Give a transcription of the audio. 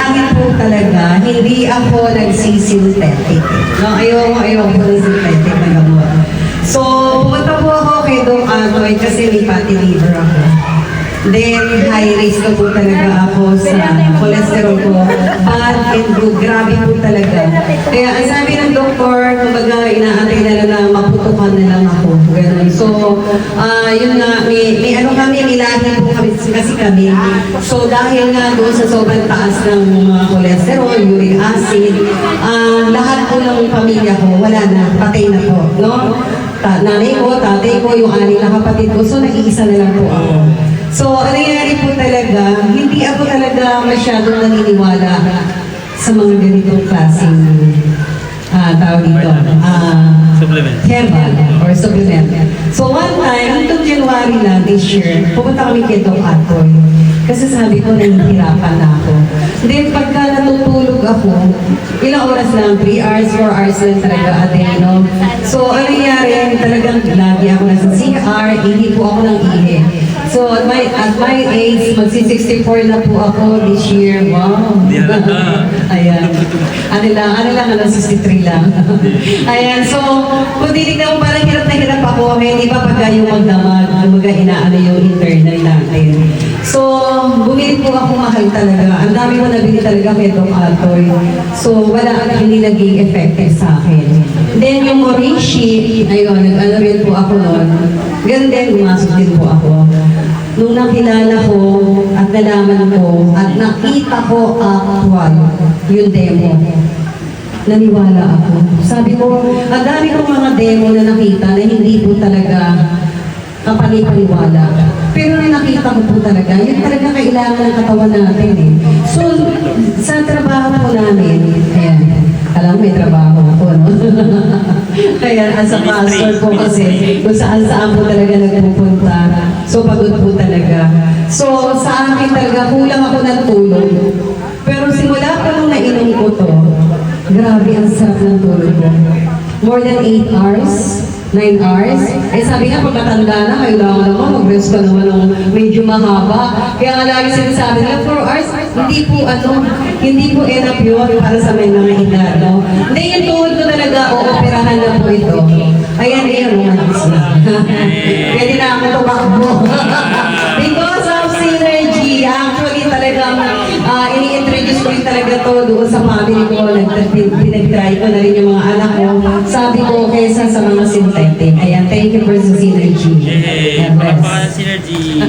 akin po talaga, hindi ako nagsisinthetic. No, ayoko po ng synthetic na gamot. So, pumunta po ako kay Doc Atoy kasi may fatty liver ako. Then, high risk na po talaga ako sa cholesterol ko. Bad and good. Grabe po talaga. Kaya, ang sabi ng doktor, kumbaga, inaantay na lang na maputukan na lang ako. Ganun. So, yun nga, may ano kami, may lahi po kami, kasi kami. So, dahil nga doon sa sobrang taas ng mga cholesterol, uric acid, lahat po ng pamilya ko, wala na, patay na po. No? Nanay ko, tatay ko, yung aning na kapatid ko, so nag-iisa na lang po ako. So, ang nangyari po talaga, hindi ako talaga masyadong naniniwala sa mga ganitong klaseng tawag dito, Supplement. herbal or supplement. So, one time, itong January na this year, pupunta kami kay Doc Atoy. Kasi sabi ko, nahihirapan na ako. Then, pagka natutulog ako, ilang oras lang, 3 hours, 4 hours lang talaga a day, no? So, ang nangyari, talagang lagi ako nasa CR, ihi po ako ng ihi. So, at my age, magsi-64 na po ako this year. Wow! Ayan. Ano lang, 63 lang. Ayan, so, kung titignan mo, parang hirap na hirap ako. May di ba pagka yung magdamag, kumbaga inaano yung internal natin. So, bumili po ako mahal talaga. Ang dami ko nabili talaga kay Doc Atoy. So, hindi naging effective sa akin. Then, yung Morishi, ayun, nag-ano rin po ako noon. Ganun din, umasok din po ako. Nung nakilala ko at nalaman ko at nakita ko actual yung demo, naniwala ako. Sabi ko, ang dami kong mga demo na nakita na hindi po talaga kapanipaniwala. Pero na nakita ko po talaga, yun talaga kailangan ng katawan natin eh. So, sa trabaho po namin, ayan, alam mo may trabaho ako, no? Kaya as a pastor po kasi, kung saan-saan po talaga nagpupunta, so pagod po talaga. So, sa akin talaga, kulang ako ng tulog. Pero simula pa nung nainom ko to, grabe ang sarap ng tulog ko. More than 8 hours, 9 hours. Eh sabi nga, pag matanda na, kailangan naman, mag-rest ka naman ng medyo mahaba. Kaya nga lagi sinasabi nila, 4 hours, hindi po enough yun para sa may mga edad, no? Hindi, yung tuhod ko talaga, operahan na po ito. Ayan, romantis na. Pwede na ako tumakbo. Because of synergy, actually talagang ini-introduce ko rin talaga to doon sa family ko. Pinag-try ko na rin yung mga anak ko. Sabi ko, kaysa sa mga synthetic. Ayan, thank you for the synergy. Yay! Palakpakan synergy!